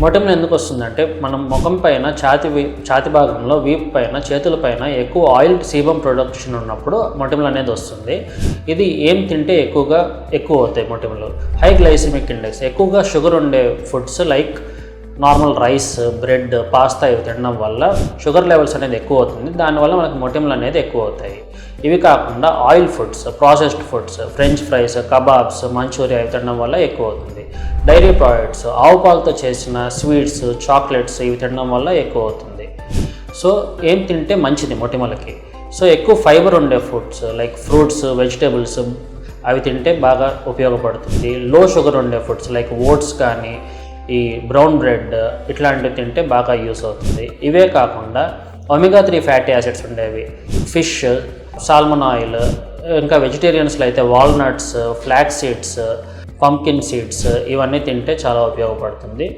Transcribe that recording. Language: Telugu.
మొటిమలు ఎందుకు వస్తుందంటే మనం ముఖం పైన ఛాతి భాగంలో వీపు పైన చేతుల పైన ఎక్కువ ఆయిల్ సీబం ప్రొడక్షన్ ఉన్నప్పుడు మొటిమలు అనేది వస్తుంది. ఇది ఏం తింటే ఎక్కువ అవుతాయి మొటిమలు. హై గ్లైసిమిక్ ఇండెక్స్, ఎక్కువగా షుగర్ ఉండే foods like normal rice, bread, pasta ఇవి తినడం వల్ల షుగర్ లెవెల్స్ అనేది ఎక్కువ అవుతుంది. దానివల్ల మనకు మొటిమలు అనేది ఎక్కువ అవుతాయి. ఇవి కాకుండా oil foods, processed foods, french fries, kebabs, manchurian ఇవి తినడం వల్ల ఎక్కువ అవుతుంది. డైరీ ప్రోడక్ట్స్, ఆవు పాలతో చేసిన స్వీట్స్, చాక్లెట్స్ ఇవి తినడం వల్ల ఎక్కువ అవుతుంది. సో ఏం తింటే మంచిది మొటిమలకి? సో ఎక్కువ ఫైబర్ ఉండే ఫుడ్స్ లైక్ ఫ్రూట్స్, వెజిటేబుల్స్ అవి తింటే బాగా ఉపయోగపడుతుంది. లో షుగర్ ఉండే ఫుడ్స్ లైక్ ఓట్స్ కానీ ఈ బ్రౌన్ బ్రెడ్ ఇట్లాంటివి తింటే బాగా యూస్ అవుతుంది. ఇవే కాకుండా ఒమేగా 3 ఫ్యాటీ యాసిడ్స్ ఉండేవి, ఫిష్, సాల్మన్ ఆయిల్, ఇంకా వెజిటేరియన్స్లో అయితే walnuts, flax seeds, pumpkin seeds ఇవన్నీ తింటే చాలా ఉపయోగపడుతుంది.